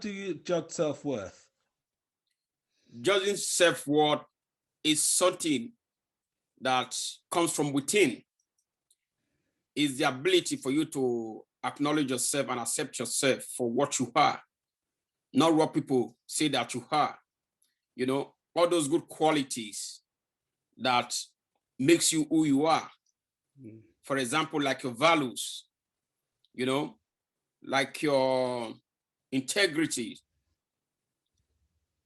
do you judge self-worth? Judging self-worth is something that comes from within. Is the ability for you to acknowledge yourself and accept yourself for what you are, not what people say that you are. You know, all those good qualities that makes you who you are. For example, like your values, you know, like your integrity,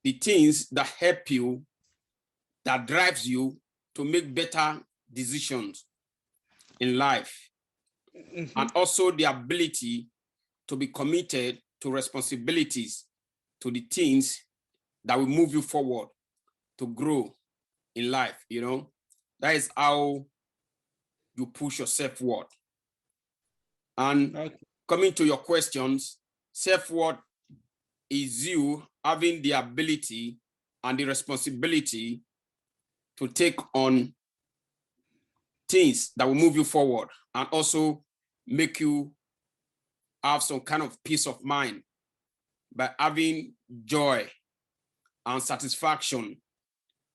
the things that help you, that drives you to make better decisions in life. And also the ability to be committed to responsibilities, to the things that will move you forward to grow in life, you know. That is how you push your self-worth. And coming to your questions, self-worth is you having the ability and the responsibility to take on things that will move you forward and also make you have some kind of peace of mind by having joy and satisfaction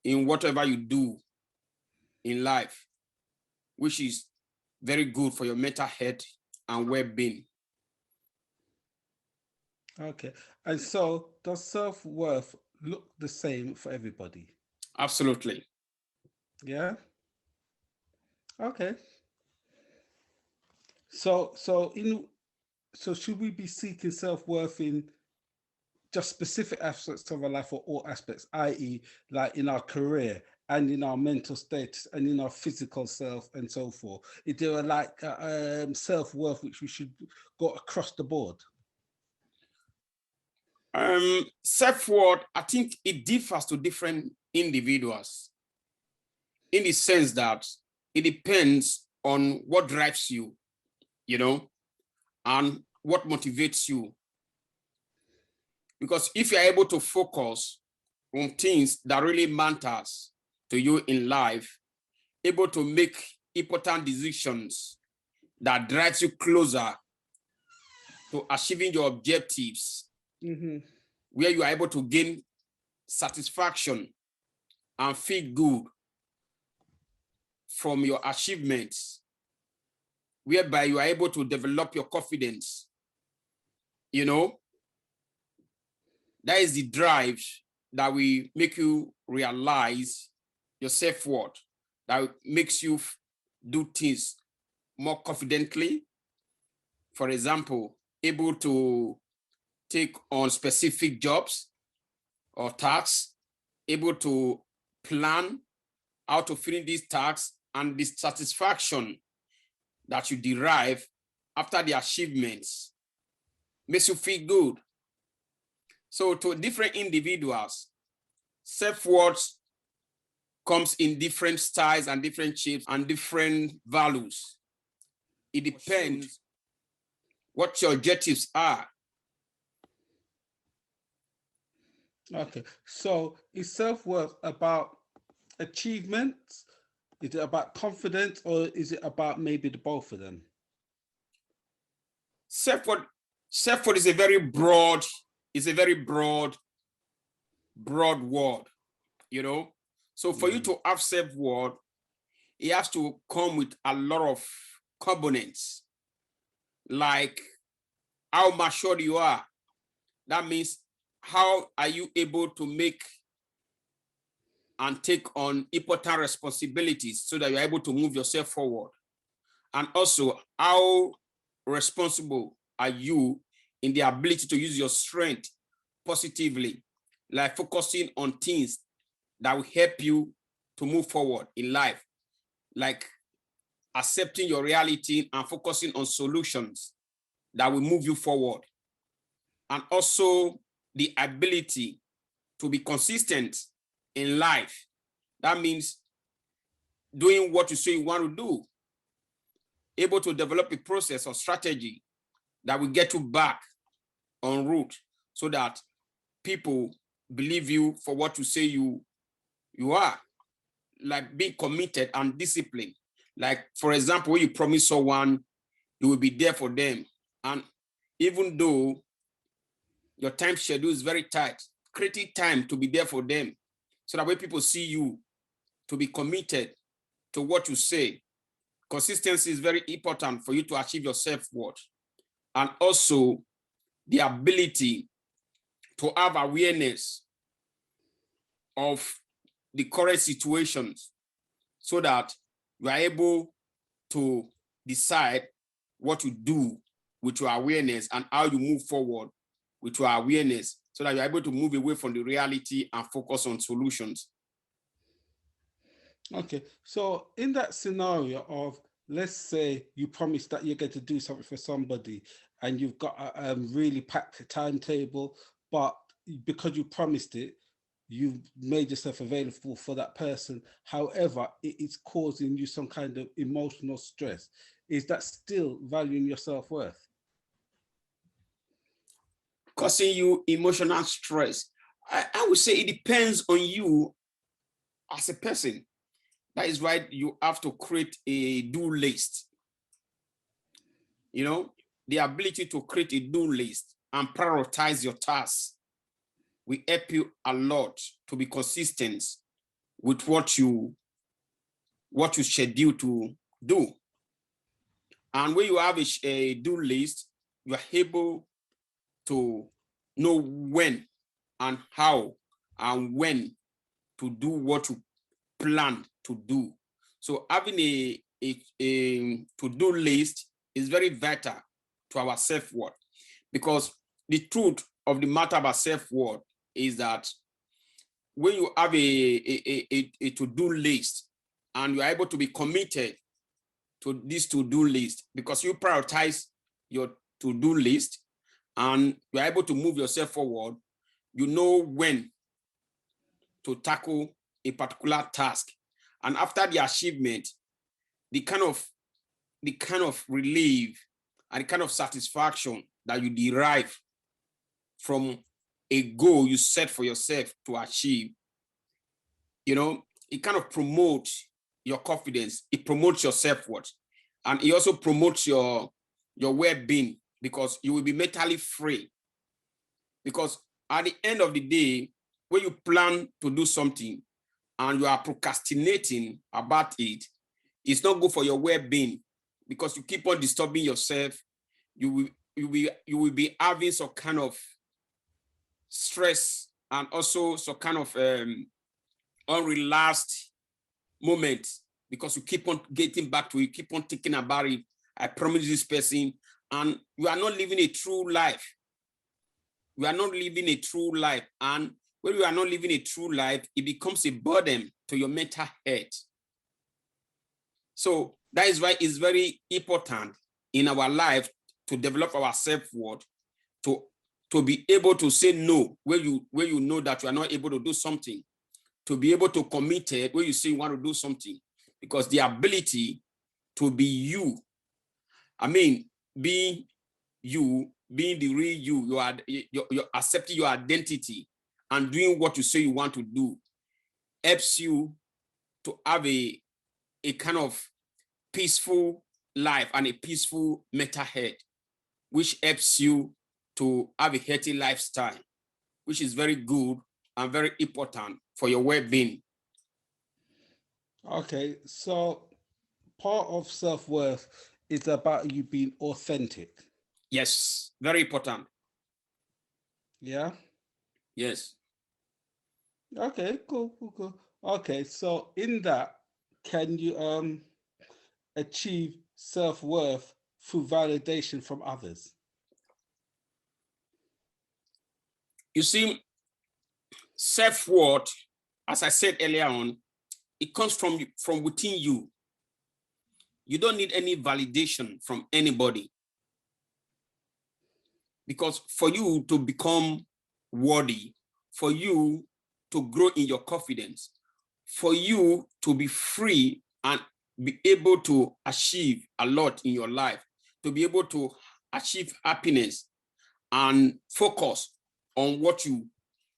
in whatever you do in life, which is very good for your mental health and well-being. Okay. And so does self-worth look the same for everybody? Absolutely. Yeah. Okay. So should we be seeking self-worth in just specific aspects of our life or all aspects, i.e. like in our career and in our mental status and in our physical self and so forth? Is there like self-worth which we should go across the board? Self-worth, I think it differs to different individuals in the sense that it depends on what drives you, you know, and what motivates you. Because if you're able to focus on things that really matters to you in life, able to make important decisions that drives you closer to achieving your objectives, where you are able to gain satisfaction and feel good from your achievements, whereby you are able to develop your confidence, you know, that is the drive that will make you realize your self-worth, that makes you do things more confidently. For example, able to take on specific jobs or tasks, able to plan how to finish these tasks, and the satisfaction that you derive after the achievements makes you feel good. So to different individuals, self-worth comes in different styles and different shapes and different values. It depends what your objectives are. Okay, so is self-worth about achievement? Is it about confidence, or is it about maybe the both of them? Self-worth is a very broad, broad word, you know. So for you to have self-worth, it has to come with a lot of components, like how mature you are. That means how are you able to make and take on important responsibilities so that you're able to move yourself forward. And also, how responsible are you in the ability to use your strength positively, like focusing on things that will help you to move forward in life, like accepting your reality and focusing on solutions that will move you forward. And also the ability to be consistent in life. That means doing what you say you want to do, able to develop a process or strategy that will get you back on route so that people believe you for what you say you are, like being committed and disciplined. Like, for example, when you promise someone, you will be there for them. And even though Your time schedule is very tight. Creating time to be there for them, so that when people see you, to be committed to what you say. Consistency is very important for you to achieve your self-worth. And also the ability to have awareness of the current situations, so that you are able to decide what to do with your awareness and how you move forward with your awareness, so that you're able to move away from the reality and focus on solutions. Okay, so in that scenario of, let's say you promise that you're going to do something for somebody and you've got a really packed timetable, but because you promised it, you've made yourself available for that person. However, it's causing you some kind of emotional stress. Is that still valuing your self-worth? Causing you emotional stress. I would say it depends on you as a person. That is why you have to create a do list. You know, the ability to create a do list and prioritize your tasks will help you a lot to be consistent with what you schedule to do. And when you have a do list, you are able to know when and how and when to do what you plan to do. So having a to-do list is very vital to our self-worth, because the truth of the matter about self-worth is that when you have a to-do list and you are able to be committed to this to-do list, because you prioritize your to-do list and you're able to move yourself forward, you know when to tackle a particular task. And after the achievement, the kind of relief and the kind of satisfaction that you derive from a goal you set for yourself to achieve, you know, it kind of promotes your confidence, it promotes your self-worth, and it also promotes your well-being, because you will be mentally free. Because at the end of the day, when you plan to do something and you are procrastinating about it, it's not good for your well-being, because you keep on disturbing yourself. You will be having some kind of stress and also some kind of unrelaxed moment, because you keep on getting back to it, you keep on thinking about it. I promise this person, and you are not living a true life. You are not living a true life. And when you are not living a true life, it becomes a burden to your mental health. So that is why it's very important in our life to develop our self-worth, to be able to say no when you know that you are not able to do something, to be able to commit it when you say you want to do something, because the ability to be you, I mean, being you, being the real you, you're accepting your identity and doing what you say you want to do, helps you to have a kind of peaceful life and a peaceful mental health, which helps you to have a healthy lifestyle, which is very good and very important for your well-being. Okay, so part of self-worth is about you being authentic. Yes, very important. Yeah. Yes. Okay, cool. Okay, so in that, can you achieve self-worth through validation from others? You see, self-worth, as I said earlier on, it comes from within you. You don't need any validation from anybody, because for you to become worthy, for you to grow in your confidence, for you to be free and be able to achieve a lot in your life, to be able to achieve happiness and focus on what you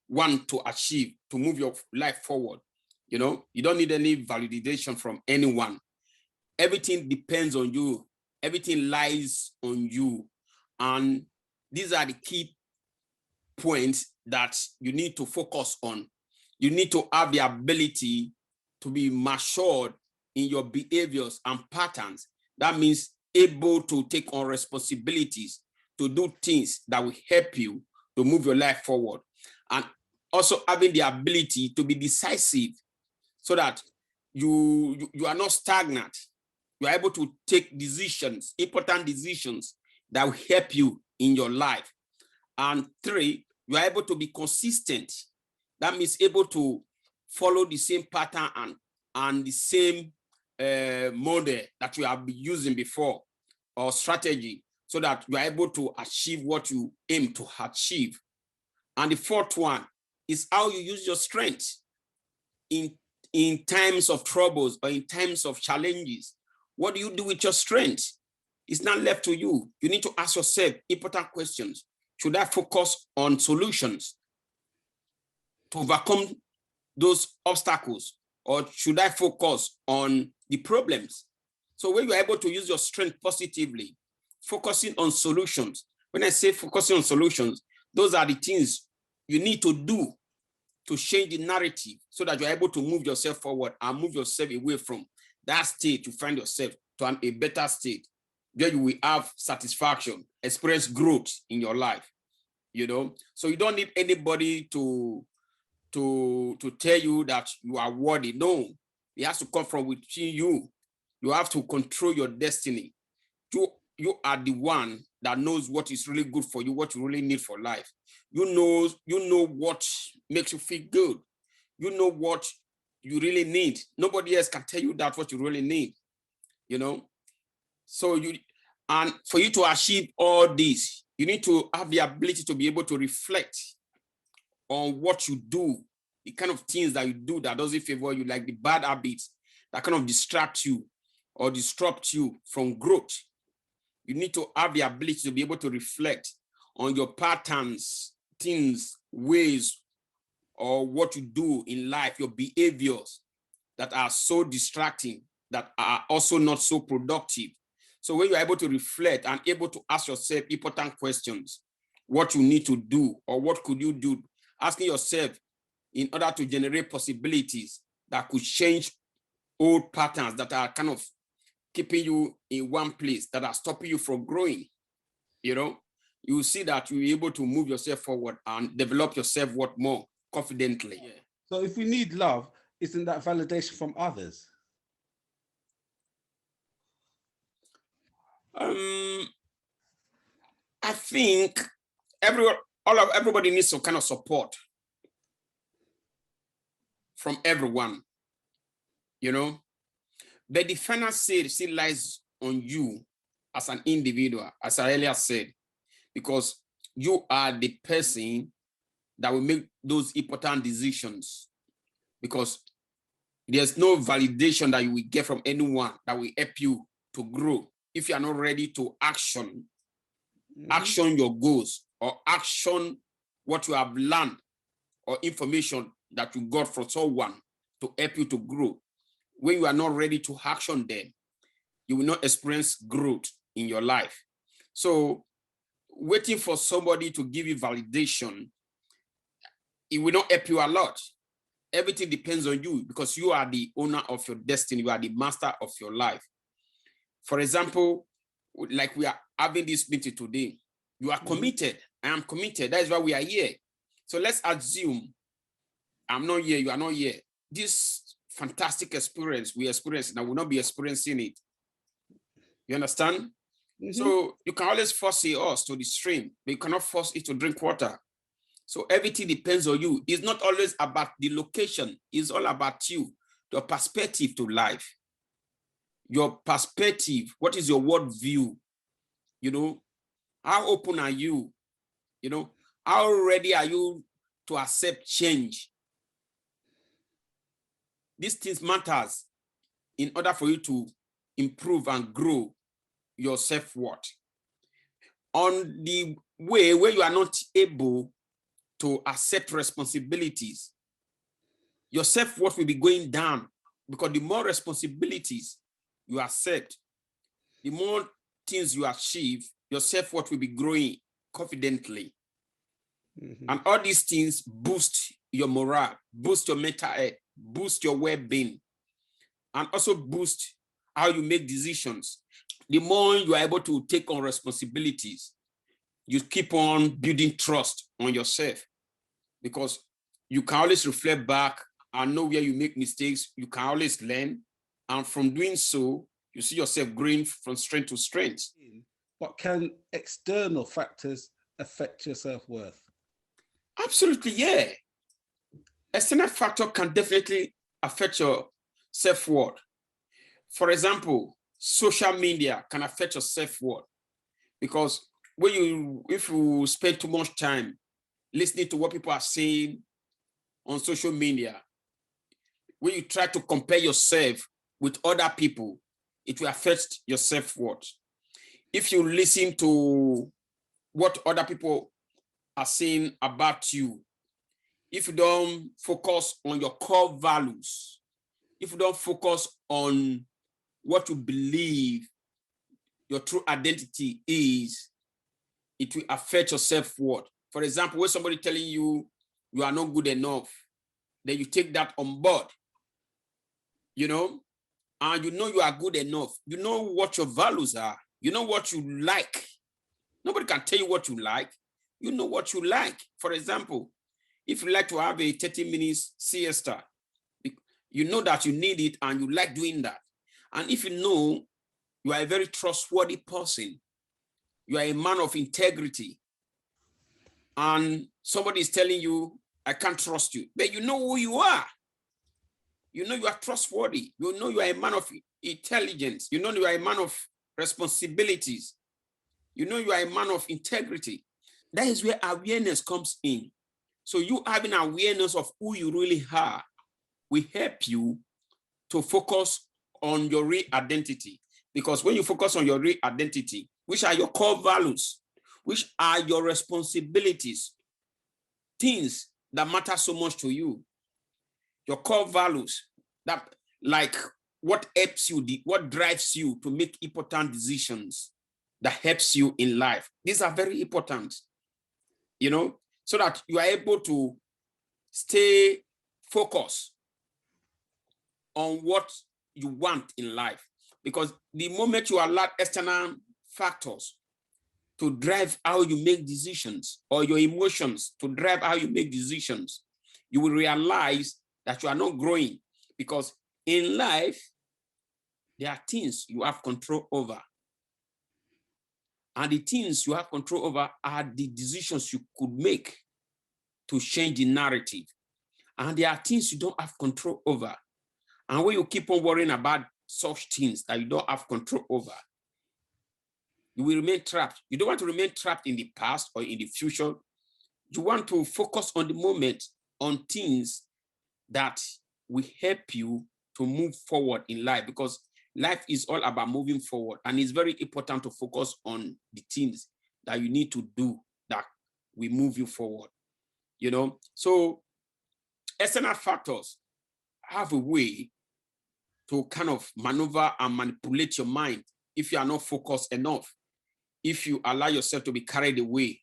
want to achieve, to move your life forward, you know, you don't need any validation from anyone. Everything depends on you. Everything lies on you. And these are the key points that you need to focus on. You need to have the ability to be matured in your behaviors and patterns. That means able to take on responsibilities, to do things that will help you to move your life forward. And also having the ability to be decisive so that you are not stagnant. You are able to take decisions, important decisions that will help you in your life. And 3, you are able to be consistent. That means able to follow the same pattern and the same model that you have been using before, or strategy, so that you are able to achieve what you aim to achieve. And the 4th one is how you use your strength in times of troubles or in times of challenges. What do you do with your strength? It's not left to you. You need to ask yourself important questions. Should I focus on solutions to overcome those obstacles, or should I focus on the problems? So when you're able to use your strength positively, focusing on solutions. When I say focusing on solutions, those are the things you need to do to change the narrative so that you're able to move yourself forward and move yourself away from that state to find yourself to a better state. There you will have satisfaction, experience growth in your life, you know. So you don't need anybody to tell you that you are worthy. No, it has to come from within you. You have to control your destiny. You are the one that knows what is really good for you, what you really need for life. You know what makes you feel good. You know what you really need. Nobody else can tell you that what you really need, you know. So and for you to achieve all this, you need to have the ability to be able to reflect on what you do, the kind of things that you do that doesn't favor you, like the bad habits that kind of distract you or disrupt you from growth. You need to have the ability to be able to reflect on your patterns, things, ways, or what you do in life, your behaviors that are so distracting, that are also not so productive. So when you're able to reflect and able to ask yourself important questions, what you need to do or what could you do, asking yourself in order to generate possibilities that could change old patterns that are kind of keeping you in one place, that are stopping you from growing, you know, you will see that you'll be able to move yourself forward and develop yourself what more confidently. Yeah. So if we need love, isn't that validation from others? I think everybody needs some kind of support from everyone, you know. But the final say still lies on you as an individual, as I earlier said, because you are the person that will make those important decisions, because there's no validation that you will get from anyone that will help you to grow if you are not ready to action your goals or action what you have learned or information that you got from someone to help you to grow. When you are not ready to action them, you will not experience growth in your life. So waiting for somebody to give you validation, it will not help you a lot. Everything depends on you, because you are the owner of your destiny. You are the master of your life. For example, like we are having this meeting today, you are committed. I am committed. That is why we are here. So let's assume I'm not here, you are not here. This fantastic experience we experience, and I will not be experiencing it. You understand? So you can always force us to the stream, but you cannot force it to drink water. So everything depends on you. It's not always about the location. It's all about you, your perspective to life. Your perspective, what is your world view? You know, how open are you? You know, how ready are you to accept change? These things matters in order for you to improve and grow your self-worth. On the way where you are not able to accept responsibilities, your self-worth will be going down, because the more responsibilities you accept, the more things you achieve, your self-worth will be growing confidently. And all these things boost your morale, boost your mental health, boost your well-being, and also boost how you make decisions. The more you are able to take on responsibilities, you keep on building trust on yourself, because you can always reflect back and know where you make mistakes. You can always learn. And from doing so, you see yourself growing from strength to strength. But can external factors affect your self-worth? Absolutely, yeah. External factor can definitely affect your self-worth. For example, social media can affect your self-worth, because if you spend too much time listening to what people are saying on social media, when you try to compare yourself with other people, it will affect your self-worth. If you listen to what other people are saying about you, if you don't focus on your core values, if you don't focus on what you believe your true identity is, it will affect your self-worth. For example, when somebody telling you you are not good enough, then you take that on board, and you know you are good enough. You know what your values are. You know what you like. Nobody can tell you what you like. You know what you like. For example, if you like to have a 30 minutes siesta, you know that you need it and you like doing that. And if you know you are a very trustworthy person, you are a man of integrity, and somebody is telling you, I can't trust you, but you know who you are. You know you are trustworthy. You know you are a man of intelligence. You know you are a man of responsibilities. You know you are a man of integrity. That is where awareness comes in. So you having awareness of who you really are will help you to focus on your real identity. Because when you focus on your real identity, which are your core values, which are your responsibilities, things that matter so much to you, your core values, that like what helps you, what drives you to make important decisions that helps you in life. These are very important, so that you are able to stay focused on what you want in life. Because the moment you allow external factors to drive how you make decisions, or your emotions to drive how you make decisions, you will realize that you are not growing. Because in life, there are things you have control over. And the things you have control over are the decisions you could make to change the narrative. And there are things you don't have control over. And when you keep on worrying about such things that you don't have control over, you will remain trapped. You don't want to remain trapped in the past or in the future. You want to focus on the moment, on things that will help you to move forward in life, because life is all about moving forward. And it's very important to focus on the things that you need to do that will move you forward. So external factors have a way to kind of maneuver and manipulate your mind if you are not focused enough, if you allow yourself to be carried away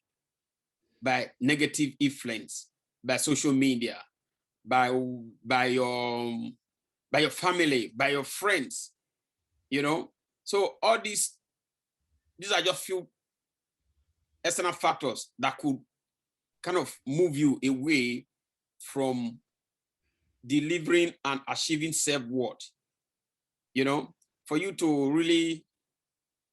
by negative influence, by social media, by your family, by your friends, So all these are just few external factors that could kind of move you away from delivering and achieving self-worth. For you to really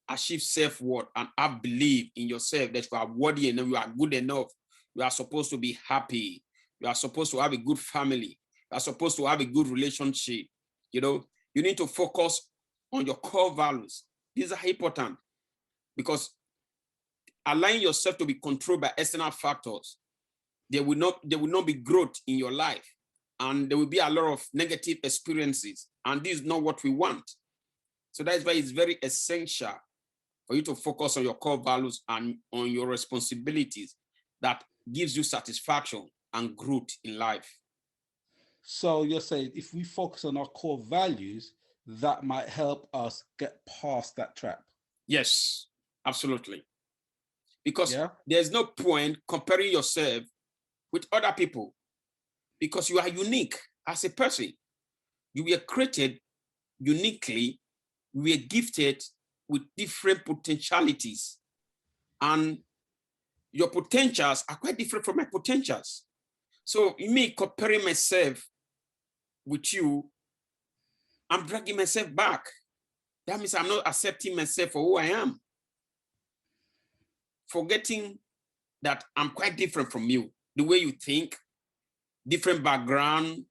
achieve self-worth and have belief in yourself that you are worthy enough, you are good enough, you are supposed to be happy, you are supposed to have a good family, you are supposed to have a good relationship. You need to focus on your core values. These are important, because allowing yourself to be controlled by external factors, there will not be growth in your life, and there will be a lot of negative experiences, and this is not what we want. So that's why it's very essential for you to focus on your core values and on your responsibilities that gives you satisfaction and growth in life. So you're saying if we focus on our core values, that might help us get past that trap? Yes, absolutely. Because there's no point comparing yourself with other people because you are unique as a person. You were created uniquely. We were gifted with different potentialities, and your potentials are quite different from my potentials. So me comparing myself with you, I'm dragging myself back. That means I'm not accepting myself for who I am. Forgetting that I'm quite different from you. The way you think, different background,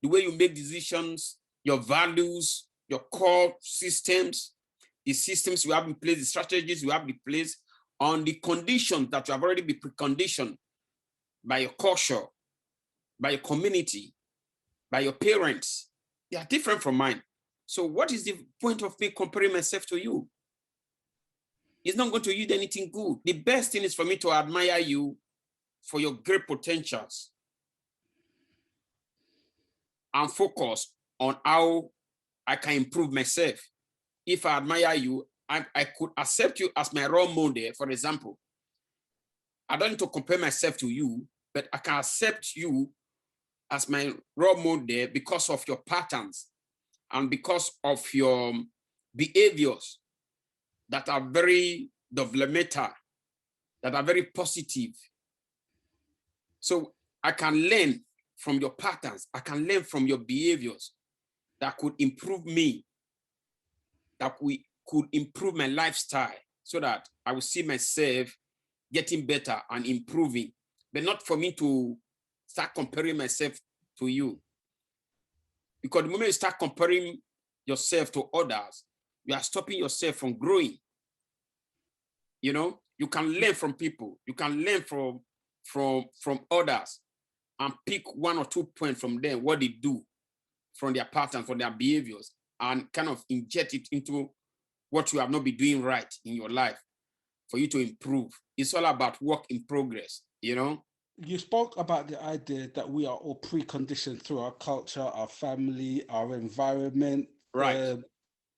the way you make decisions, your values, your core systems, the systems you have in place, the strategies you have in place, on the conditions that you have already been preconditioned by your culture, by your community, by your parents. They are different from mine. So what is the point of me comparing myself to you? It's not going to yield anything good. The best thing is for me to admire you for your great potentials and focus on how I can improve myself. If I admire you, I could accept you as my role model, for example. I don't need to compare myself to you, but I can accept you as my role model because of your patterns and because of your behaviors that are very developmental, that are very positive. So I can learn from your patterns. I can learn from your behaviors that could improve me, that we could improve my lifestyle so that I will see myself getting better and improving, but not for me to start comparing myself to you. Because the moment you start comparing yourself to others, you are stopping yourself from growing. You know, you can learn from people. You can learn from others and pick 1 or 2 points from them, what they do, from their patterns, from their behaviors, and kind of inject it into what you have not been doing right in your life for you to improve. It's all about work in progress, you know? You spoke about the idea that we are all preconditioned through our culture, our family, our environment, Right.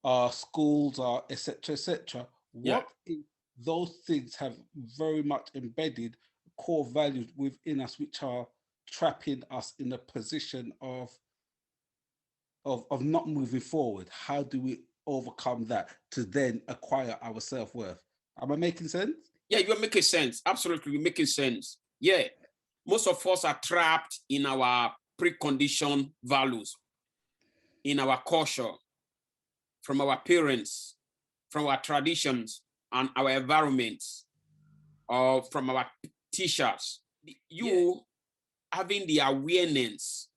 our schools, our etc. etc. Yeah. What if those things have very much embedded core values within us, which are trapping us in a position of not moving forward? How do we overcome that to then acquire our self-worth? Am I making sense? Yeah, you're making sense. Absolutely, you're making sense. Yeah. Most of us are trapped in our preconditioned values, in our culture, from our parents, from our traditions and our environments, or from our teachers. You having the awareness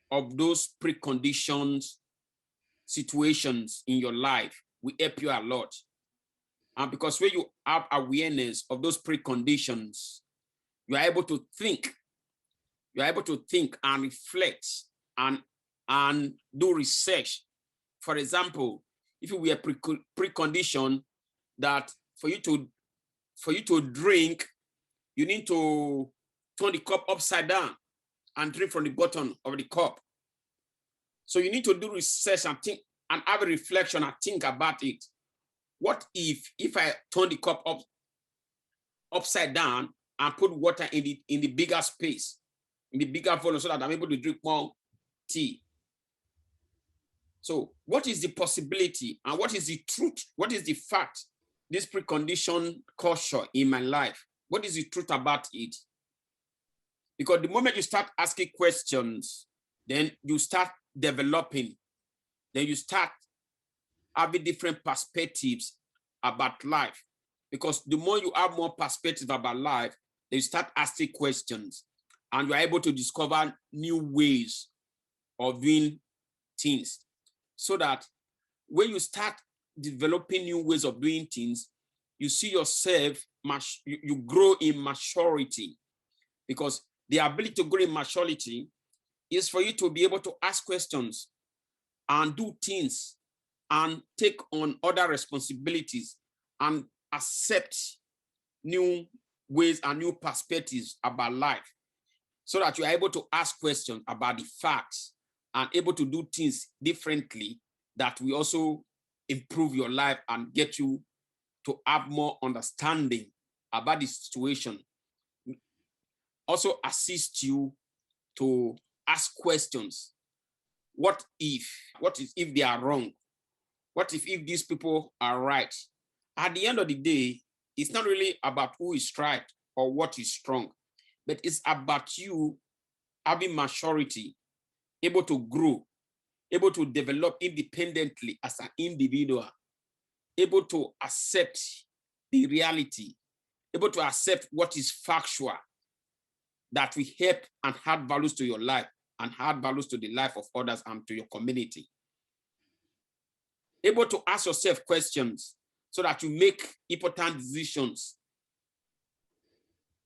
of those preconditioned situations in your life will help you a lot. And because when you have awareness of those preconditions, you are able to think. You are able to think and reflect and do research. For example, if you were preconditioned that for you to drink, you need to turn the cup upside down and drink from the bottom of the cup. So you need to do research and think and have a reflection and think about it. What if I turn the cup upside down and put water in the bigger space, in the bigger volume, so that I'm able to drink more tea? So what is the possibility and what is the truth? What is the fact? This preconditioned culture in my life, what is the truth about it? Because the moment you start asking questions, then you start developing, then you start having different perspectives about life. Because the more you have more perspective about life, then you start asking questions and you are able to discover new ways of doing things. So that when you start developing new ways of doing things, you see yourself, you grow in maturity. Because the ability to grow in maturity is for you to be able to ask questions and do things and take on other responsibilities and accept new ways and new perspectives about life, so that you are able to ask questions about the facts and able to do things differently that will also improve your life and get you to have more understanding about the situation. also assist you to ask questions. What if? What if they are wrong? What if these people are right? At the end of the day, it's not really about who is right or what is strong, but it's about you having maturity, able to grow, able to develop independently as an individual, able to accept the reality, able to accept what is factual, that will help and add values to your life and add values to the life of others and to your community. Able to ask yourself questions so that you make important decisions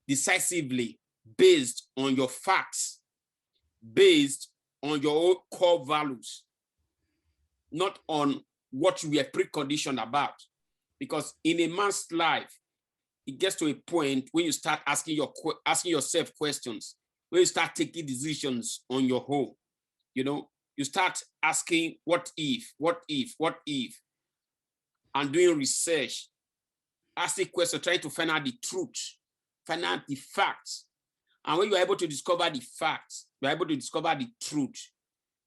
decisively based on your facts, based on your own core values, not on what you were preconditioned about. Because in a man's life, it gets to a point when you start asking yourself questions, when you start taking decisions on your own. You know, you start asking what if, and doing research, asking questions, trying to find out the truth, find out the facts. And when you're able to discover the facts, you're able to discover the truth,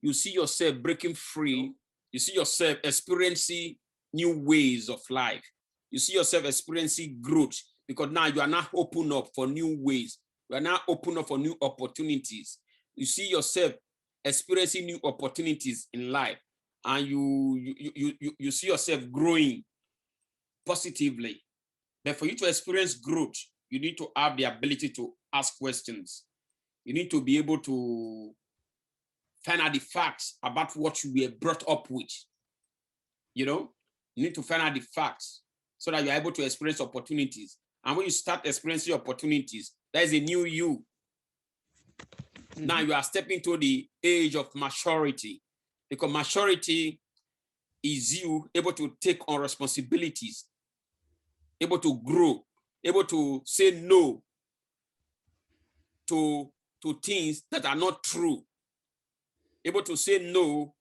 you see yourself breaking free. You see yourself experiencing new ways of life. You see yourself experiencing growth because now you are now open up for new ways. You are now open up for new opportunities. You see yourself experiencing new opportunities in life, and you see yourself growing positively. But for you to experience growth, you need to have the ability to ask questions. You need to be able to find out the facts about what you were brought up with. You know, you need to find out the facts so that you're able to experience opportunities. And when you start experiencing opportunities, there is a new you. Mm-hmm. Now you are stepping to the age of maturity, because maturity is you able to take on responsibilities, able to grow, able to say no to things that are not true, able to say no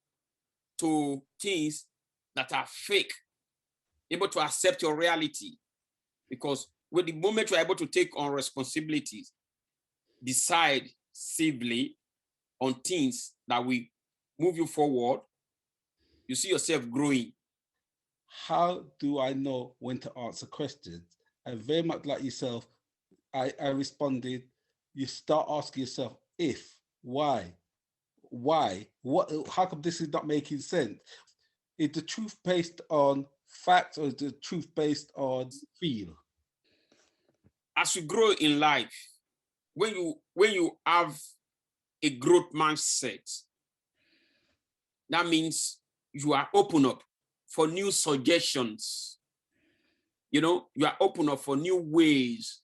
to things that are fake, able to accept your reality. Because with the moment you're able to take on responsibilities, decide civilly on things that will move you forward, you see yourself growing. How do I know when to answer questions? And very much like yourself, I responded, you start asking yourself, if, why, what, how come this is not making sense? Is the truth based on facts or is the truth based on feel? As you grow in life, when you have a growth mindset, that means you are open up for new suggestions. You know, you are open up for new ways.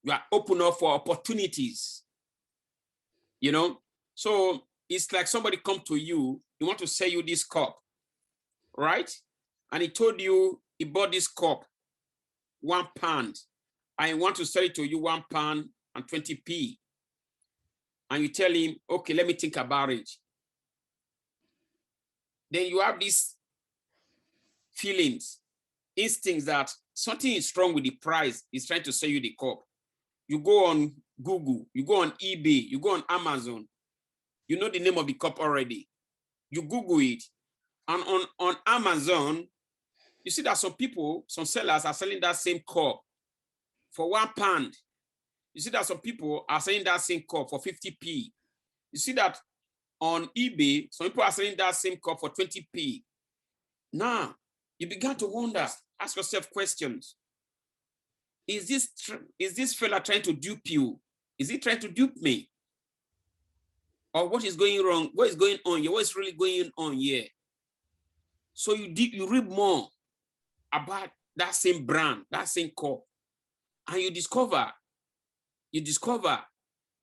You are open up for opportunities. You know, so it's like somebody come to you, he want to sell you this cup, right? And he told you he bought this cup £1, and he want to sell it to you £1.20. And you tell him, okay, let me think about it. Then you have these feelings, instincts that something is wrong with the price he's trying to sell you the cup. You go on Google, you go on eBay, you go on Amazon, you know the name of the cup already. You Google it, and on Amazon, you see that some sellers are selling that same cup for £1. You see that some people are selling that same cup for 50p. You see that on eBay, some people are selling that same cup for 20p. Now, you began to wonder, ask yourself questions. Is this fella trying to dupe you? Is he trying to dupe me? Or what is going wrong? What is going on here? What is really going on here? So you read more about that same brand, that same cup, and you discover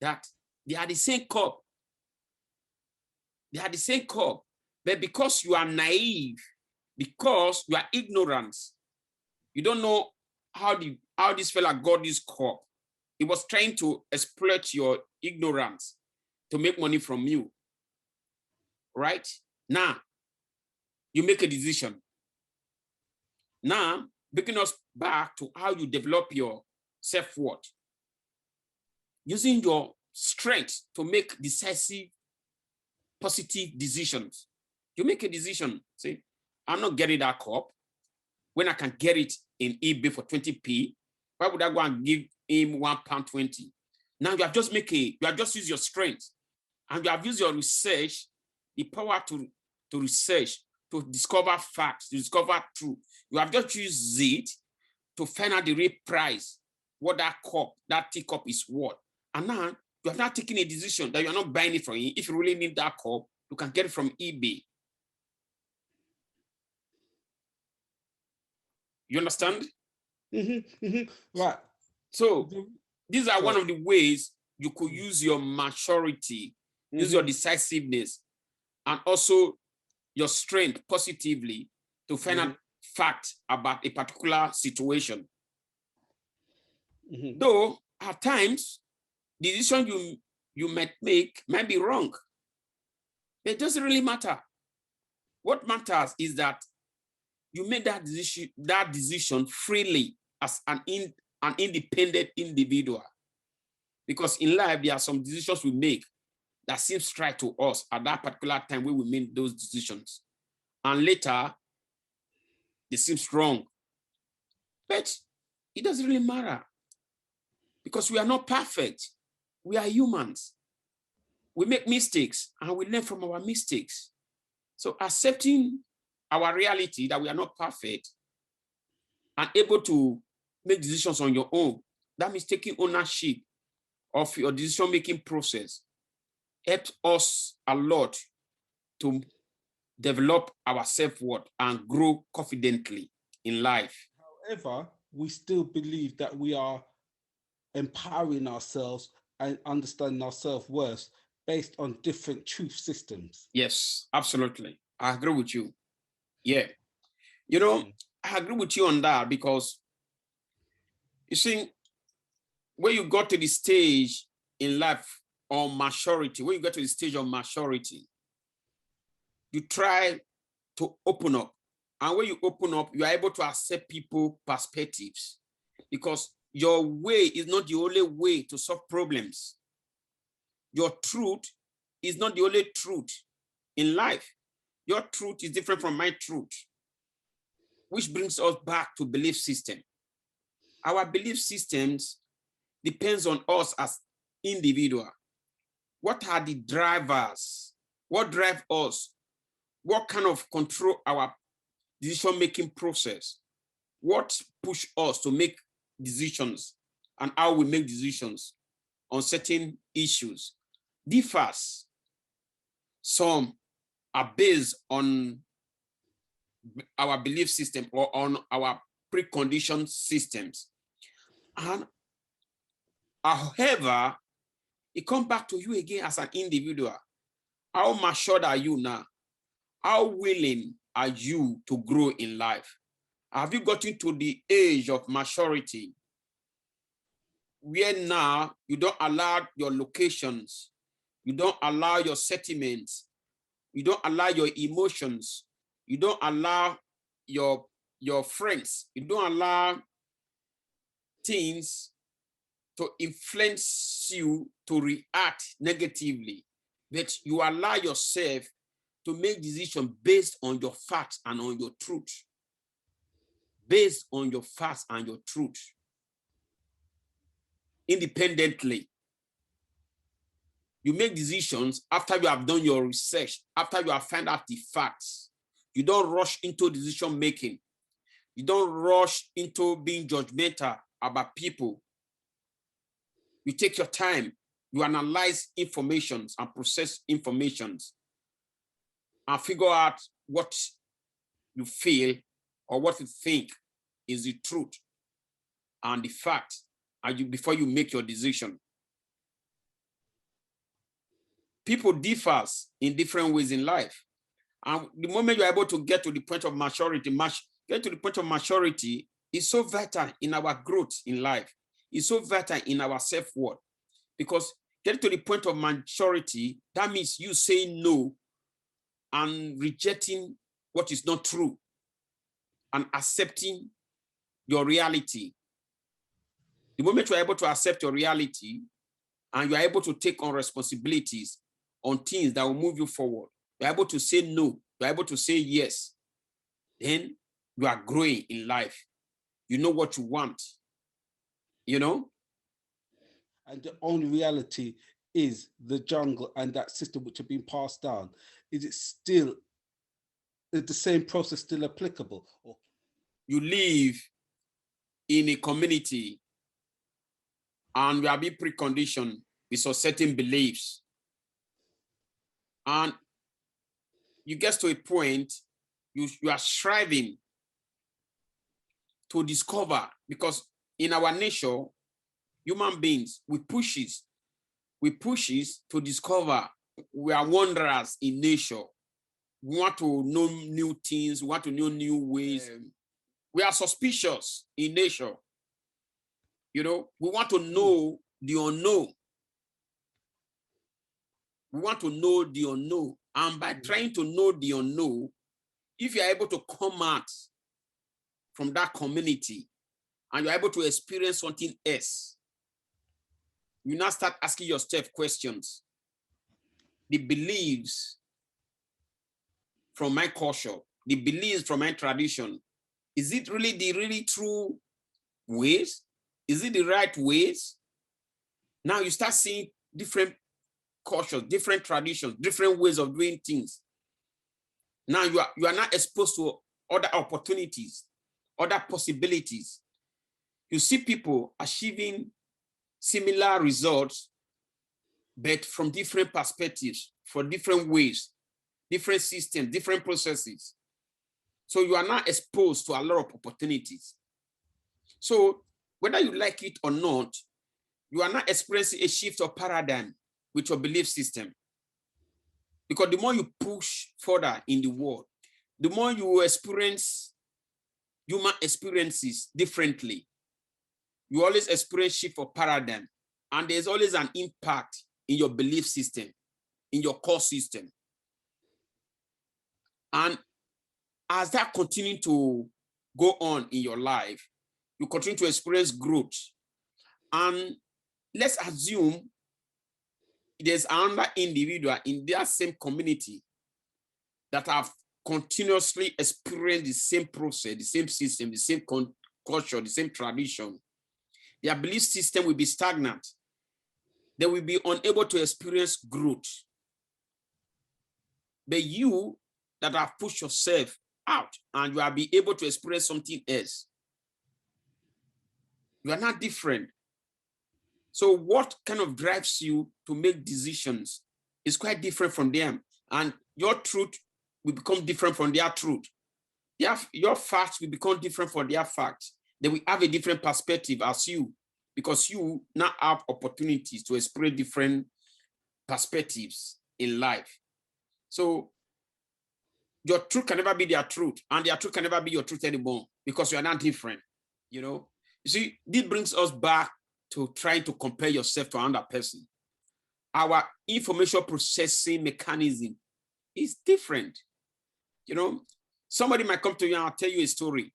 that they are the same cup. They are the same cup, but because you are naive, because you are ignorant, you don't know how this fella got this cup. He was trying to exploit your ignorance to make money from you. Right? Now, you make a decision. Now, bringing us back to how you develop your self-worth. using your strength to make decisive, positive decisions. You make a decision, say, I'm not getting that cup when I can get it in eBay for 20p. Why would I go and give him £1.20? Now you have just used your strength, and you have used your research, the power to research, to discover facts, to discover truth. You have just used it to find out the real price, what that teacup is worth. And now you have not taken a decision that you are not buying it from him. If you really need that cup, you can get it from eBay. You understand? Right. So these are one of the ways you could use your maturity, use your decisiveness, and also your strength positively to find out facts about a particular situation. Though at times, the decision you might make might be wrong. It doesn't really matter. What matters is that you made that decision freely as an independent individual. Because in life, there are some decisions we make that seems right to us at that particular time when we made those decisions. And later, they seem wrong. But it doesn't really matter because we are not perfect. We are humans. We make mistakes and we learn from our mistakes. So accepting our reality that we are not perfect and able to make decisions on your own, that means taking ownership of your decision-making process, helps us a lot to develop our self-worth and grow confidently in life. However, we still believe that we are empowering ourselves and understanding our self-worth based on different truth systems. Yes, absolutely. I agree with you. Yeah. You know, I agree with you on that because you see, when you got to the stage in life on maturity, when you get to the stage of maturity, you try to open up. And when you open up, you are able to accept people's perspectives because your way is not the only way to solve problems. Your truth is not the only truth in life. Your truth is different from my truth, which brings us back to belief system. Our belief systems depends on us as individual. What are the drivers? What drive us? What kind of control our decision-making process? What push us to make decisions and how we make decisions on certain issues differs. Some are based on our belief system or on our preconditioned systems. And however, it comes back to you again as an individual. How matured are you now? How willing are you to grow in life? Have you gotten to the age of maturity where now you don't allow your locations, you don't allow your sentiments, you don't allow your emotions, you don't allow your friends, you don't allow things to influence you to react negatively, but you allow yourself to make decisions based on your facts and on your truth. Based on your facts and your truth. Independently. You make decisions after you have done your research, after you have found out the facts. You don't rush into decision making. You don't rush into being judgmental about people. You take your time, you analyze information and process information and figure out what you feel or what you think is the truth and the fact before you make your decision. People differ in different ways in life. And the moment you're able to get to the point of maturity, is so vital in our growth in life. It's so vital in our self-worth. Because getting to the point of maturity, that means you saying no and rejecting what is not true and accepting your reality. The moment you're able to accept your reality, and you are able to take on responsibilities on things that will move you forward, you're able to say no, you're able to say yes, then you are growing in life. You know what you want, you know? And the only reality is the jungle and that system which have been passed down. Is it still, is the same process still applicable? Or you live in a community and you are being preconditioned with some certain beliefs. And you get to a point, you are striving to discover, because in our nature, human beings, we push it to discover. We are wanderers in nature. We want to know new things, we want to know new ways. We are suspicious in nature. You know, we want to know the unknown. We want to know the unknown. And by trying to know the unknown, if you are able to come out from that community and you're able to experience something else, you now start asking yourself questions. The beliefs from my culture, the beliefs from my tradition, is it really the really true ways? Is it the right ways? Now you start seeing different cultures, different traditions, different ways of doing things. Now you are not exposed to other opportunities, other possibilities. You see people achieving similar results, but from different perspectives, for different ways, different systems, different processes. So you are not exposed to a lot of opportunities. So whether you like it or not, you are not experiencing a shift of paradigm with your belief system. Because the more you push further in the world, the more you will experience human experiences differently. You always experience shift of paradigm, and there's always an impact in your belief system, in your core system. And as that continues to go on in your life, you continue to experience growth. And let's assume there's another individual in that same community that have continuously experienced the same process, the same system, the same culture, the same tradition. Their belief system will be stagnant. They will be unable to experience growth. But you that have pushed yourself out and you will be able to experience something else, you are not different. So what kind of drives you to make decisions is quite different from them. And your truth will become different from their truth. Your facts will become different from their facts. They will have a different perspective as you, because you now have opportunities to explore different perspectives in life. So your truth can never be their truth, and their truth can never be your truth anymore, because you are not different, you know? You see, this brings us back to trying to compare yourself to another person. Our information processing mechanism is different. You know, somebody might come to you and tell you a story.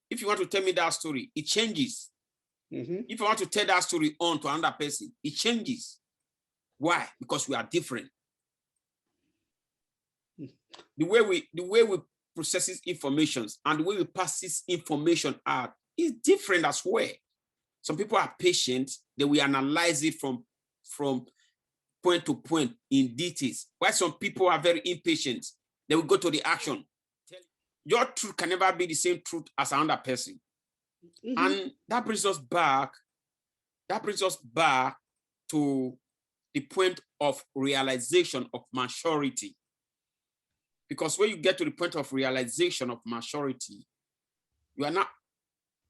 If you want to tell me that story, it changes. If you want to tell that story on to another person, it changes. Why? Because we are different. The way we process information and the way we pass this information out is different as well. Some people are patient, they will analyze it from point to point in details. While some people are very impatient, they will go to the action. Your truth can never be the same truth as another person. And that brings us back to the point of realization of maturity. Because when you get to the point of realization of maturity, you are not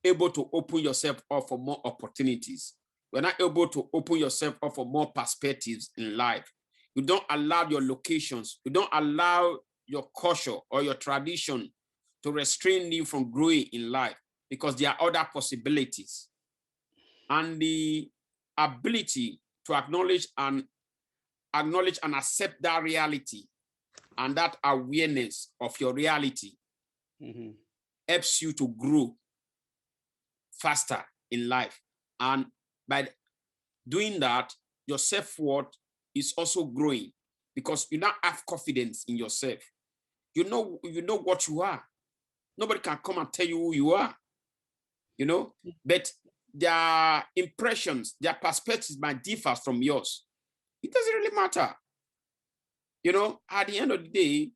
able to open yourself up for more opportunities. You are not able to open yourself up for more perspectives in life. You don't allow your locations, you don't allow your culture or your tradition to restrain you from growing in life, because there are other possibilities. And the ability to acknowledge and accept that reality and that awareness of your reality helps you to grow faster in life. And by doing that, your self-worth is also growing because you now have confidence in yourself. You know what you are. Nobody can come and tell you who you are, but their impressions, their perspectives might differ from yours. It doesn't really matter. At the end of the day,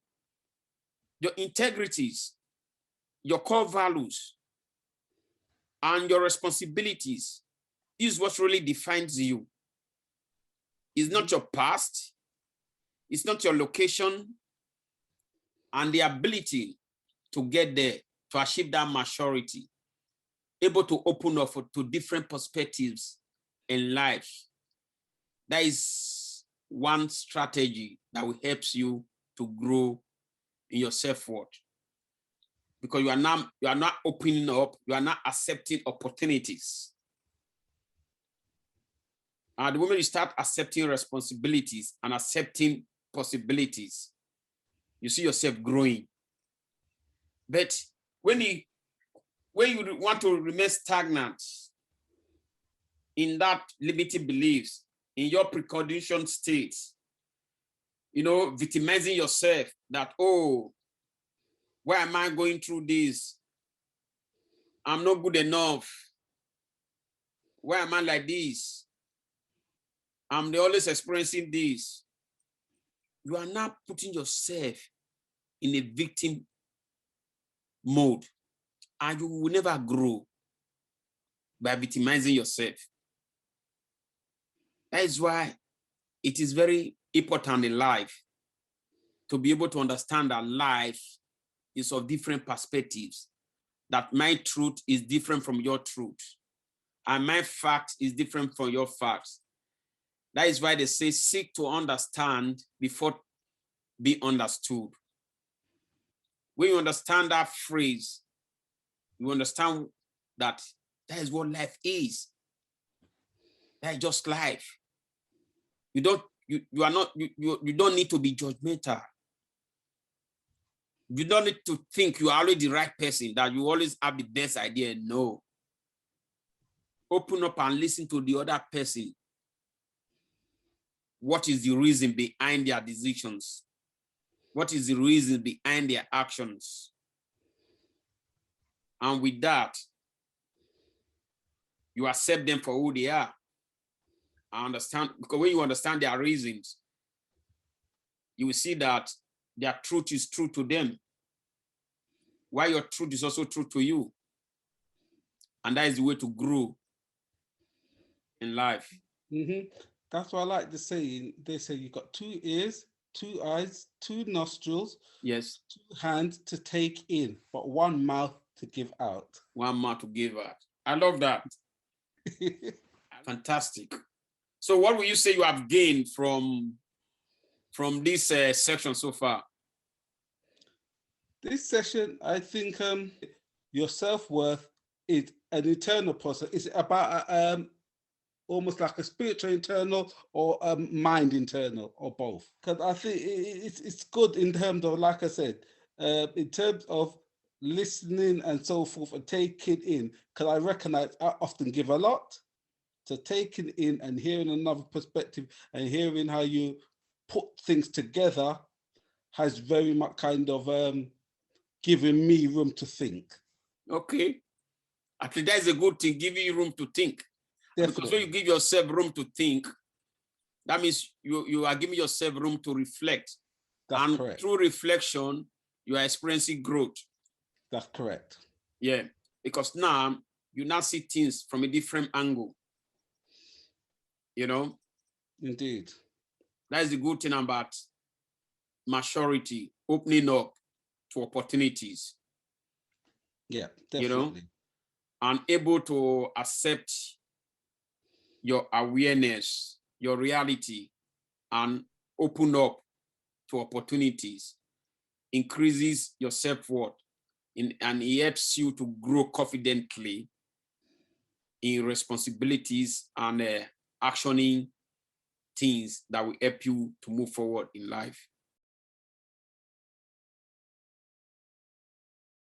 your integrities, your core values, and your responsibilities is what really defines you. It's not your past, it's not your location, and the ability to get there, to achieve that maturity, able to open up to different perspectives in life. That is one strategy that will help you to grow in your self-worth. Because you are not opening up, you are not accepting opportunities. And the moment you start accepting responsibilities and accepting possibilities, you see yourself growing. But when you want to remain stagnant in that limiting beliefs, in your preconditioned state, victimizing yourself that, oh, why am I going through this? I'm not good enough. Why am I like this? I'm always experiencing this. You are not putting yourself in a victim mode, and you will never grow by victimizing yourself. That is why it is very important in life to be able to understand that life is of different perspectives, that my truth is different from your truth, and my fact is different from your facts. That is why they say, seek to understand before be understood. When you understand that phrase, you understand that is what life is. That is just life. You don't need to be judgmental. You don't need to think you are already the right person, that you always have the best idea. No. Open up and listen to the other person. What is the reason behind their decisions? What is the reason behind their actions? And with that, you accept them for who they are. I understand, because when you understand their reasons, you will see that their truth is true to them, while your truth is also true to you. And that is the way to grow in life. That's what I like the saying. They say you've got 2 ears, 2 eyes, 2 nostrils, yes, 2 hands to take in, but 1 mouth to give out. 1 mouth to give out. I love that. Fantastic. So what will you say you have gained from this section so far? This session, I think your self-worth is an internal process. It's about almost like a spiritual internal or a mind internal, or both. Because I think it's good in terms of, like I said, in terms of listening and so forth and taking in, because I recognize I often give a lot. So taking in and hearing another perspective and hearing how you put things together has very much kind of given me room to think. Okay. Actually, that's a good thing, giving you room to think. Definitely. Because when you give yourself room to think, that means you are giving yourself room to reflect. That's correct. Through reflection, you are experiencing growth. That's correct. Yeah, because now you now see things from a different angle. Indeed. That is the good thing about maturity, opening up to opportunities. Yeah, definitely. And able to accept your awareness, your reality, and open up to opportunities, increases your self-worth, and it helps you to grow confidently in responsibilities and actioning things that will help you to move forward in life.